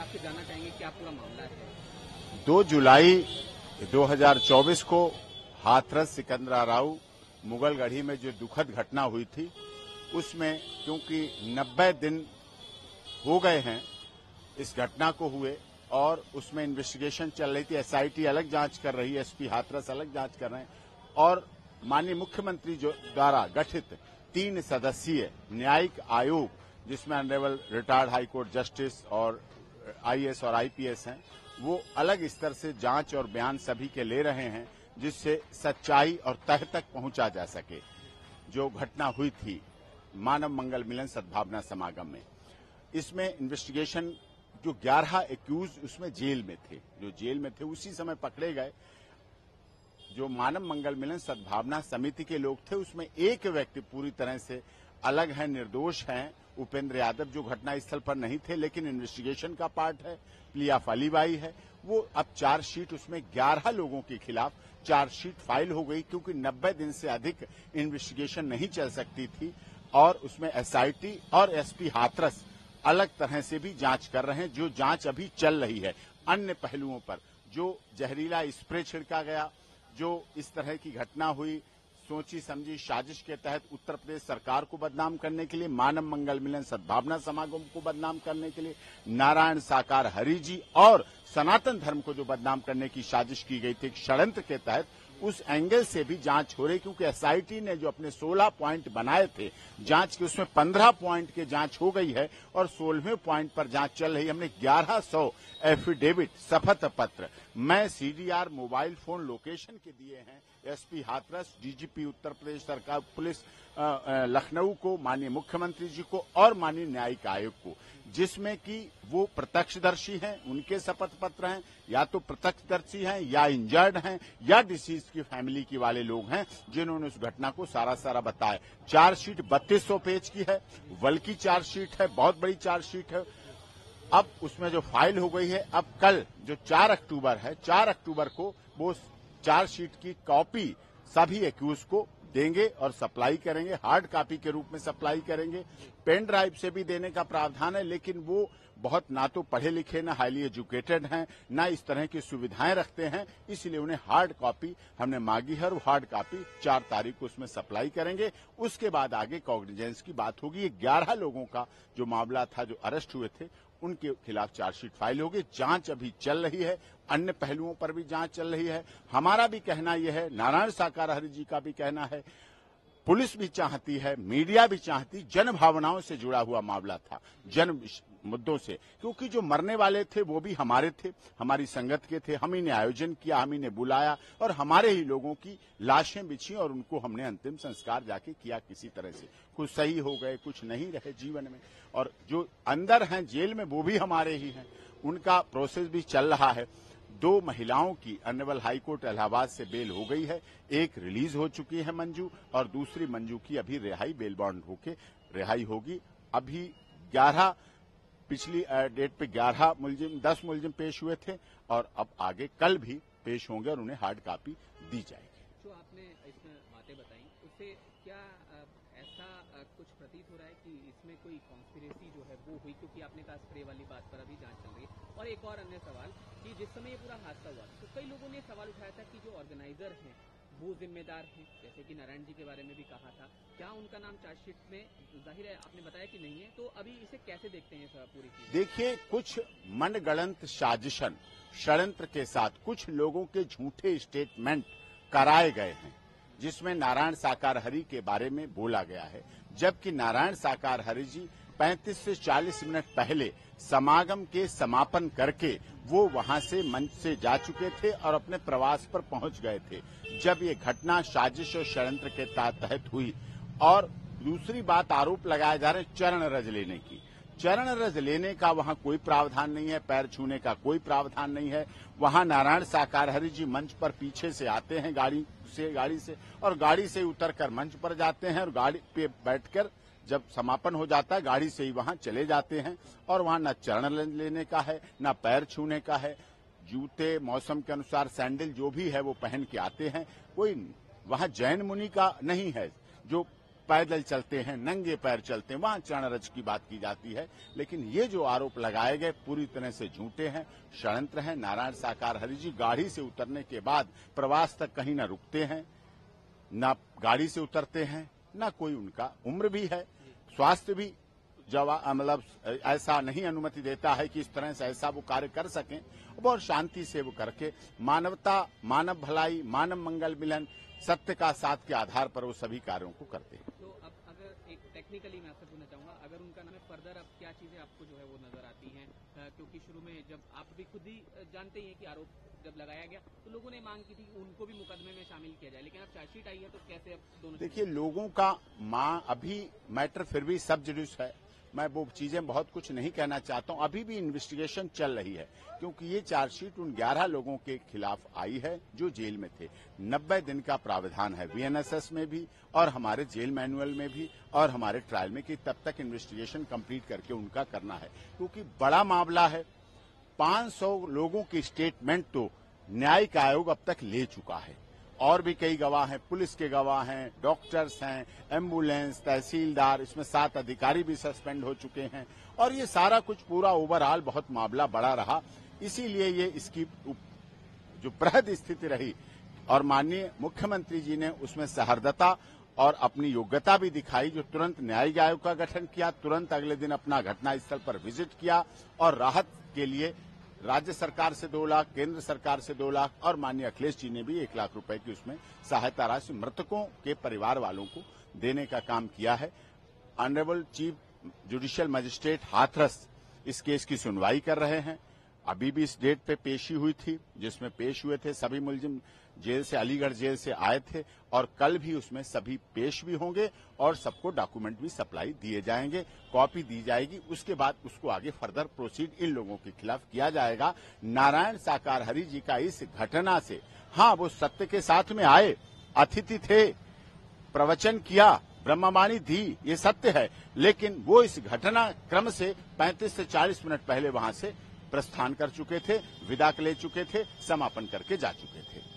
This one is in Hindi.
आपसे जानना चाहेंगे क्या पूरा मामला है। 2 जुलाई 2024 को हाथरस सिकंदरा राव मुगलगढ़ी में जो दुखद घटना हुई थी, उसमें क्योंकि 90 दिन हो गए हैं इस घटना को हुए और उसमें इन्वेस्टिगेशन चल रही थी। एसआईटी अलग जांच कर रही है, एसपी हाथरस अलग जांच कर रहे हैं और माननीय मुख्यमंत्री जो द्वारा गठित 3 सदस्यीय न्यायिक आयोग, जिसमें ऑनरेबल रिटायर्ड हाईकोर्ट जस्टिस और आईएएस और आईपीएस हैं, वो अलग स्तर से जांच और बयान सभी के ले रहे हैं, जिससे सच्चाई और तह तक पहुंचा जा सके। जो घटना हुई थी मानव मंगल मिलन सद्भावना समागम में, इसमें इन्वेस्टिगेशन जो 11 एक्यूज उसमें जेल में थे, जो जेल में थे उसी समय पकड़े गए। जो मानव मंगल मिलन सद्भावना समिति के लोग थे, उसमें एक व्यक्ति पूरी तरह से अलग है, निर्दोष हैं, उपेंद्र यादव, जो घटनास्थल पर नहीं थे लेकिन इन्वेस्टिगेशन का पार्ट है। प्लिया अलीबाई है, वो अब चार्जशीट उसमें 11 लोगों के खिलाफ चार्जशीट फाइल हो गई, क्योंकि 90 दिन से अधिक इन्वेस्टिगेशन नहीं चल सकती थी और उसमें एसआईटी और एसपी हाथरस अलग तरह से भी जांच कर रहे हैं। जो जांच अभी चल रही है अन्य पहलुओं पर, जो जहरीला स्प्रे छिड़का गया, जो इस तरह की घटना हुई, सोची समझी साजिश के तहत उत्तर प्रदेश सरकार को बदनाम करने के लिए, मानव मंगल मिलन सद्भावना समागम को बदनाम करने के लिए, नारायण साकार हरि जी और सनातन धर्म को जो बदनाम करने की साजिश की गई थी एक षड्यंत्र के तहत, उस एंगल से भी जांच हो रही। क्योंकि एसआईटी ने जो अपने 16 पॉइंट बनाए थे जांच के, उसमें 15 पॉइंट की जांच हो गई है और 16वें पॉइंट पर जांच चल रही है। हमने 1100 एफिडेविट, शपथ पत्र, मैं सीडीआर मोबाइल फोन लोकेशन के दिए हैं एसपी हाथरस, डीजीपी उत्तर प्रदेश सरकार पुलिस लखनऊ को, माननीय मुख्यमंत्री जी को और माननीय न्यायिक आयोग को, जिसमें कि वो प्रत्यक्षदर्शी हैं, उनके शपथ पत्र हैं, या तो प्रत्यक्षदर्शी हैं या इंजर्ड हैं या डिसीज की फैमिली की वाले लोग हैं, जिन्होंने उस घटना को सारा बताया। चार्जशीट 3200 पेज की है, बल्कि चार्जशीट है, बहुत बड़ी चार्जशीट है। अब उसमें जो फाइल हो गई है, अब कल जो 4 अक्टूबर है, 4 अक्टूबर को वो चार्जशीट की कॉपी सभी एक्यूज को देंगे और सप्लाई करेंगे, हार्ड कॉपी के रूप में सप्लाई करेंगे। पेन ड्राइव से भी देने का प्रावधान है, लेकिन वो बहुत ना तो पढ़े लिखे, ना हाईली एजुकेटेड हैं, ना इस तरह की सुविधाएं रखते हैं, इसलिए उन्हें हार्ड कॉपी हमने मांगी है और हार्ड कॉपी 4 तारीख को उसमें सप्लाई करेंगे। उसके बाद आगे कॉग्निजेंस की बात होगी। 11 लोगों का जो मामला था, जो अरेस्ट हुए थे, उनके खिलाफ चार्जशीट फाइल होगी। जांच अभी चल रही है, अन्य पहलुओं पर भी जांच चल रही है। हमारा भी कहना यह है, नारायण साकार हरि जी का भी कहना है, पुलिस भी चाहती है, मीडिया भी चाहती, जन भावनाओं से जुड़ा हुआ मामला था, जन मुद्दों से, क्योंकि जो मरने वाले थे वो भी हमारे थे, हमारी संगत के थे, हम ही ने आयोजन किया, हम ही ने बुलाया और हमारे ही लोगों की लाशें बिछी और उनको हमने अंतिम संस्कार जाके किया किसी तरह से। कुछ सही हो गए, कुछ नहीं रहे जीवन में, और जो अंदर हैं जेल में वो भी हमारे ही हैं, उनका प्रोसेस भी चल रहा है। 2 महिलाओं की ऑनरेबल हाईकोर्ट इलाहाबाद से बेल हो गई है, एक रिलीज हो चुकी है मंजू, और दूसरी मंजू की अभी रिहाई बेल बॉन्ड होके रिहाई होगी। अभी 11 पिछली डेट पे 11 मुलजिम, 10 मुलजिम पेश हुए थे और अब आगे कल भी पेश होंगे और उन्हें हार्ड कॉपी दी जाएगी। जो आपने इसमें बातें बताई, उससे क्या ऐसा कुछ प्रतीत हो रहा है कि इसमें कोई कॉन्स्पिरेसी जो है वो हुई, क्योंकि आपने कहा स्प्रे वाली बात पर अभी जांच चल रही है। और एक और अन्य सवाल कि जिस समय ये पूरा हादसा हुआ तो कई लोगों ने सवाल उठाया था कि जो ऑर्गेनाइजर हैं वो जिम्मेदार हैं, जैसे कि नारायण जी के बारे में भी कहा था, क्या उनका नाम चार्जशीट में, जाहिर है आपने बताया कि नहीं है, तो अभी इसे कैसे देखते हैं सर पूरी चीज? देखिए, कुछ मनगढ़ंत साजिशन षड्यंत्र के साथ कुछ लोगों के झूठे स्टेटमेंट कराए गए हैं, जिसमें नारायण साकार हरि के बारे में बोला गया है, जबकि नारायण साकार हरि जी 35 से 40 मिनट पहले समागम के समापन करके वो वहां से मंच से जा चुके थे और अपने प्रवास पर पहुंच गए थे जब ये घटना साजिश और षड्यंत्र के तहत हुई। और दूसरी बात, आरोप लगाए जा रहे हैं चरण रज लेने की। चरण रज लेने का वहां कोई प्रावधान नहीं है, पैर छूने का कोई प्रावधान नहीं है। वहां नारायण साकार हरि जी मंच पर पीछे से आते हैं गाड़ी से और गाड़ी से उतरकर मंच पर जाते हैं और गाड़ी पे बैठकर जब समापन हो जाता है गाड़ी से ही वहां चले जाते हैं और वहां न चरण लेने का है न पैर छूने का है। जूते मौसम के अनुसार सैंडल जो भी है वो पहन के आते हैं। कोई वहां जैन मुनि का नहीं है जो पैदल चलते हैं, नंगे पैर चलते हैं, वहां चरणरज की बात की जाती है। लेकिन ये जो आरोप लगाए गए पूरी तरह से झूठे हैं, षड्यंत्र हैं। नारायण साकार हरि जी गाड़ी से उतरने के बाद प्रवास तक कहीं न रुकते हैं, न गाड़ी से उतरते हैं, न कोई उनका उम्र भी है, स्वास्थ्य भी मतलब ऐसा नहीं अनुमति देता है कि इस तरह से ऐसा वो कार्य कर सकें। बहुत शांति से वो करके मानवता, मानव भलाई, मानव मंगल मिलन, सत्य का साथ के आधार पर वो सभी कार्यों को करते हैं। तो अब अगर एक टेक्निकली मैं आपसे पूछना चाहूंगा, अगर उनका नाम है फर्दर, अब क्या चीजें आपको जो है वो नजर आती हैं? क्योंकि शुरू में जब आप भी खुद ही जानते ही हैं कि आरोप जब लगाया गया तो लोगों ने मांग की थी कि उनको भी मुकदमे में शामिल किया जाए, लेकिन अब चार्जशीट आई है तो कैसे अब दोनों? देखिए, लोगों का अभी मैटर फिर भी सब जुडिस है, मैं वो चीजें बहुत कुछ नहीं कहना चाहता हूं। अभी भी इन्वेस्टिगेशन चल रही है, क्योंकि ये चार्जशीट उन 11 लोगों के खिलाफ आई है जो जेल में थे। 90 दिन का प्रावधान है वीएनएसएस में भी और हमारे जेल मैनुअल में भी और हमारे ट्रायल में कि तब तक इन्वेस्टिगेशन कंप्लीट करके उनका करना है, क्योंकि बड़ा मामला है। 500 लोगों की स्टेटमेंट तो न्यायिक आयोग अब तक ले चुका है, और भी कई गवाह हैं, पुलिस के गवाह हैं, डॉक्टर्स हैं, एम्बुलेंस, तहसीलदार, इसमें 7 अधिकारी भी सस्पेंड हो चुके हैं। और ये सारा कुछ पूरा ओवरऑल बहुत मामला बड़ा रहा, इसीलिए ये इसकी जो बृहद स्थिति रही और माननीय मुख्यमंत्री जी ने उसमें सहृदयता और अपनी योग्यता भी दिखाई, जो तुरंत न्यायिक आयोग का गठन किया, तुरंत अगले दिन अपना घटनास्थल पर विजिट किया और राहत के लिए राज्य सरकार से 2 लाख, केंद्र सरकार से 2 लाख और माननीय अखिलेश जी ने भी 1 लाख रुपए की उसमें सहायता राशि मृतकों के परिवार वालों को देने का काम किया है। Honourable chief judicial magistrate Hathras इस केस की सुनवाई कर रहे हैं। अभी भी इस डेट पे पेशी हुई थी, जिसमें पेश हुए थे सभी मुलजिम, जेल से, अलीगढ़ जेल से आए थे, और कल भी उसमें सभी पेश भी होंगे और सबको डॉक्यूमेंट भी सप्लाई दिए जाएंगे, कॉपी दी जाएगी। उसके बाद उसको आगे फर्दर प्रोसीड इन लोगों के खिलाफ किया जाएगा। नारायण साकार हरि जी का इस घटना से, हाँ, वो सत्य के साथ में आए, अतिथि थे, प्रवचन किया, ब्रह्मवाणी दी, ये सत्य है, लेकिन वो इस घटना क्रम से 35 से 40 मिनट पहले वहां से प्रस्थान कर चुके थे, विदा ले चुके थे, समापन करके जा चुके थे।